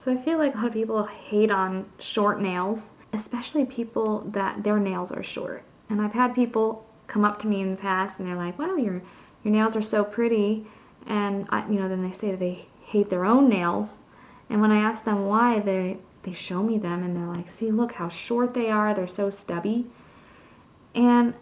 So I feel like a lot of people hate on short nails, especially people that their nails are short. And I've had people come up to me in the past and they're like, wow, your nails are so pretty. And then they say that they hate their own nails. And when I ask them why, they show me them and they're like, see, look how short they are. They're so stubby. And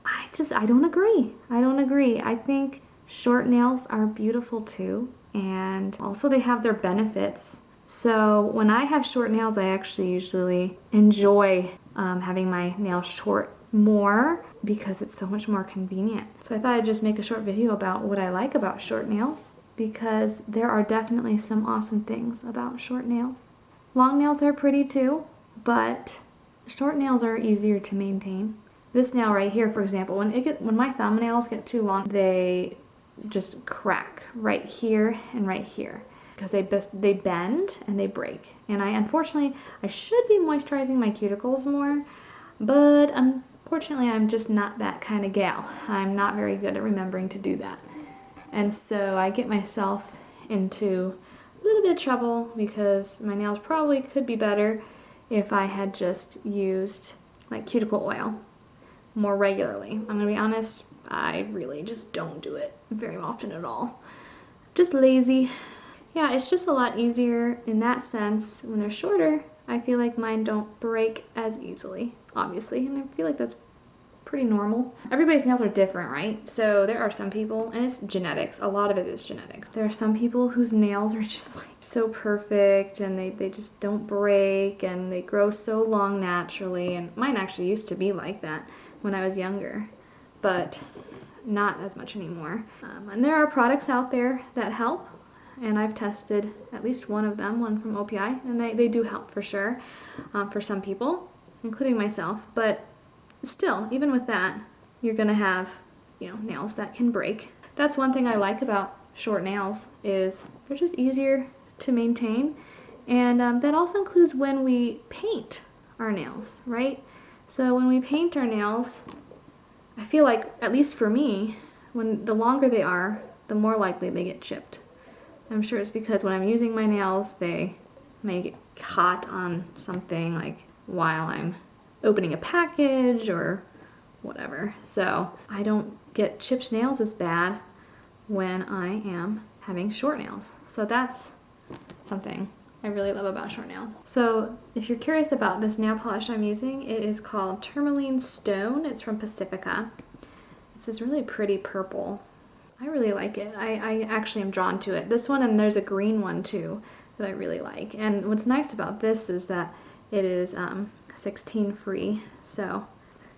I don't agree. I don't agree. I think short nails are beautiful too. And also they have their benefits. So when I have short nails, I actually usually enjoy having my nails short more because it's so much more convenient. So I thought I'd just make a short video about what I like about short nails because there are definitely some awesome things about short nails. Long nails are pretty too, but short nails are easier to maintain. This nail right here, for example, when my thumbnails get too long, they just crack right here and right here because they bend and they break. And unfortunately, I should be moisturizing my cuticles more, but unfortunately, I'm just not that kind of gal. I'm not very good at remembering to do that. And so I get myself into a little bit of trouble because my nails probably could be better if I had just used like cuticle oil more regularly. I'm gonna be honest, I really just don't do it very often at all. Just lazy. Yeah, it's just a lot easier in that sense. When they're shorter, I feel like mine don't break as easily, obviously, and I feel like that's pretty normal. Everybody's nails are different, right? So there are some people, and it's genetics, a lot of it is genetics. There are some people whose nails are just like so perfect and they just don't break and they grow so long naturally, and mine actually used to be like that when I was younger, but not as much anymore. And there are products out there that help, and I've tested at least one of them, one from OPI, and they do help for sure for some people, including myself. But still, even with that, you're gonna have, nails that can break. That's one thing I like about short nails is they're just easier to maintain, and that also includes when we paint our nails, right? So when we paint our nails, I feel like, at least for me, when the longer they are, the more likely they get chipped. I'm sure it's because when I'm using my nails, they may get hot on something like while I'm opening a package or whatever. So I don't get chipped nails as bad when I am having short nails. So that's something I really love about short nails. So if you're curious about this nail polish I'm using, it is called Tourmaline Stone. It's from Pacifica. It's this really pretty purple. I really like it. I actually am drawn to it. This one, and there's a green one too that I really like. And what's nice about this is that it is 16 free, so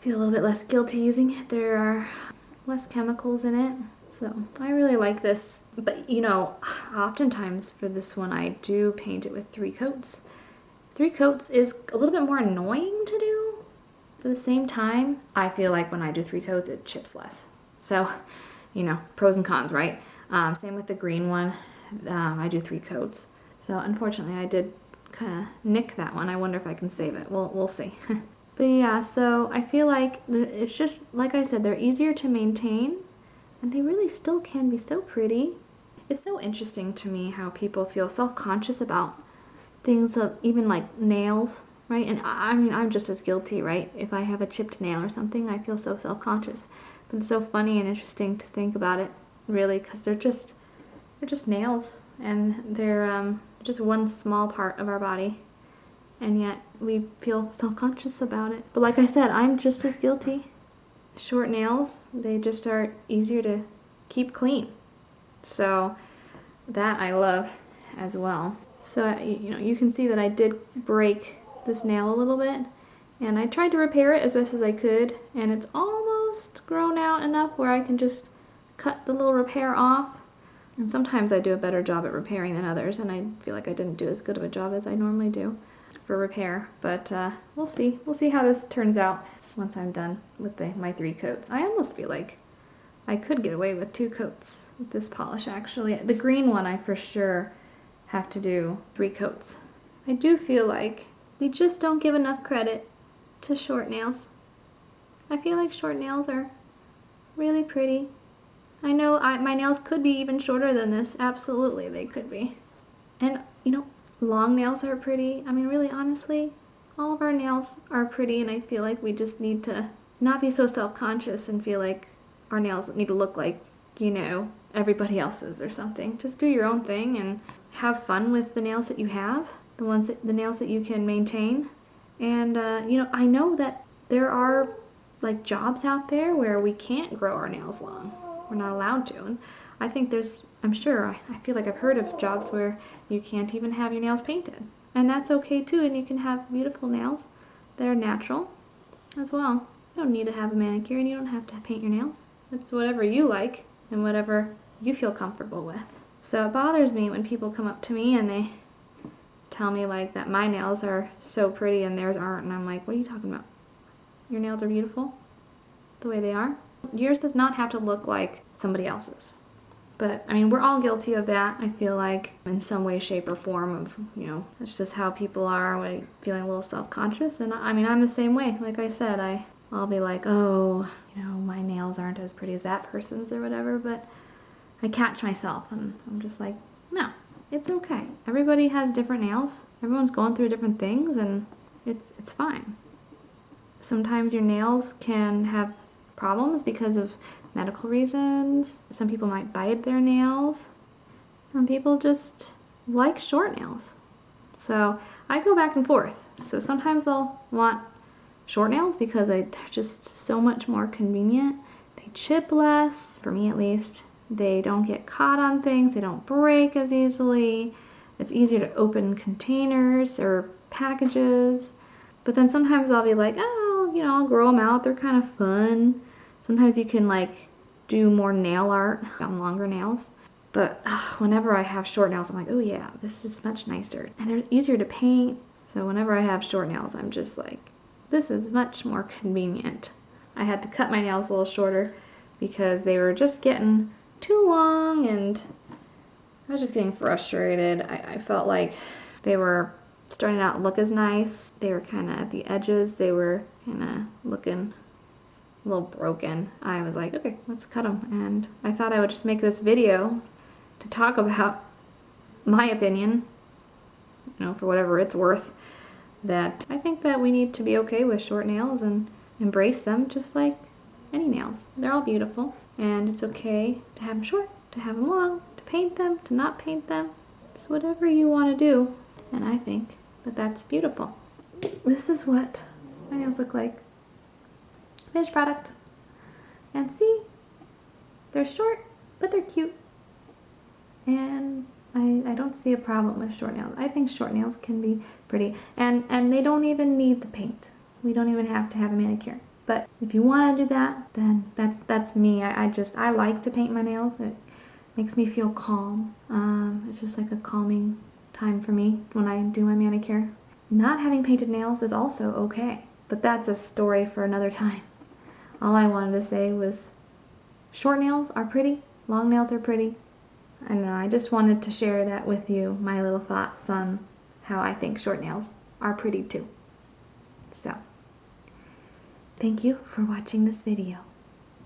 I feel a little bit less guilty using it. There are less chemicals in it, so I really like this. But oftentimes for this one I do paint it with 3 coats. 3 coats is a little bit more annoying to do. But at the same time, I feel like when I do 3 coats it chips less. So, pros and cons, right? Same with the green one. I do 3 coats. So unfortunately I did kind of nick that one. I wonder if I can save it. We'll see. But yeah, so I feel like it's just, like I said, they're easier to maintain and they really still can be so pretty. It's so interesting to me how people feel self-conscious about things of even like nails, right? And I mean, I'm just as guilty, right? If I have a chipped nail or something, I feel so self-conscious. But it's so funny and interesting to think about it, really, because they're just nails, and they're just one small part of our body, and yet we feel self-conscious about it. But like I said, I'm just as guilty. Short nails, they just are easier to keep clean. So that I love as well. So, you can see that I did break this nail a little bit, and I tried to repair it as best as I could, and it's almost grown out enough where I can just cut the little repair off. And sometimes I do a better job at repairing than others, and I feel like I didn't do as good of a job as I normally do for repair. But we'll see. We'll see how this turns out once I'm done with my 3 coats. I almost feel like I could get away with 2 coats with this polish, actually. The green one I for sure have to do 3 coats. I do feel like we just don't give enough credit to short nails. I feel like short nails are really pretty. I know my nails could be even shorter than this. Absolutely, they could be. And, long nails are pretty. I mean, really, honestly, all of our nails are pretty, and I feel like we just need to not be so self-conscious and feel like our nails need to look like, you know, everybody else's or something. Just do your own thing and have fun with the nails that you have, the nails that you can maintain. And you know, I know that there are like jobs out there where we can't grow our nails long. We're not allowed to. And I think I'm sure, I feel like I've heard of jobs where you can't even have your nails painted. And that's okay too, and you can have beautiful nails that are natural as well. You don't need to have a manicure and you don't have to paint your nails. It's whatever you like and whatever you feel comfortable with. So it bothers me when people come up to me and they tell me like that my nails are so pretty and theirs aren't, and I'm like, what are you talking about? Your nails are beautiful the way they are. Yours does not have to look like somebody else's. But I mean, we're all guilty of that, I feel like, in some way, shape, or form of, you know, that's just how people are when feeling a little self-conscious. And I mean, I'm the same way. Like I said, I'll be like, oh, you know, my nails aren't as pretty as that person's or whatever, but I catch myself and I'm just like, no, it's okay. Everybody has different nails. Everyone's going through different things, and it's fine. Sometimes your nails can have problems because of medical reasons. Some people might bite their nails. Some people just like short nails. So I go back and forth. So sometimes I'll want short nails because they're just so much more convenient. They chip less, for me at least. They don't get caught on things. They don't break as easily. It's easier to open containers or packages. But then sometimes I'll be like, oh, you know, I'll grow them out. They're kind of fun. Sometimes you can like do more nail art on longer nails. But whenever I have short nails, I'm like, oh yeah, this is much nicer. And they're easier to paint. So whenever I have short nails, I'm just like, this is much more convenient. I had to cut my nails a little shorter because they were just getting too long and I was just getting frustrated. I felt like they were starting out to look as nice. They were kind of at the edges. They were kind of looking a little broken. I was like, okay, let's cut them. And I thought I would just make this video to talk about my opinion, you know, for whatever it's worth, that I think that we need to be okay with short nails and embrace them just like any nails. They're all beautiful, and it's okay to have them short, to have them long, to paint them, to not paint them. It's whatever you want to do, and I think that that's beautiful. This is what my nails look like. Finished product. And see, they're short, but they're cute. And I don't see a problem with short nails. I think short nails can be pretty, and they don't even need the paint. We don't even have to have a manicure. But if you want to do that, then that's me. I like to paint my nails. It makes me feel calm. It's just like a calming time for me when I do my manicure. Not having painted nails is also okay, but that's a story for another time. All I wanted to say was short nails are pretty, long nails are pretty. I don't know, I just wanted to share that with you, my little thoughts on how I think short nails are pretty too. So, thank you for watching this video.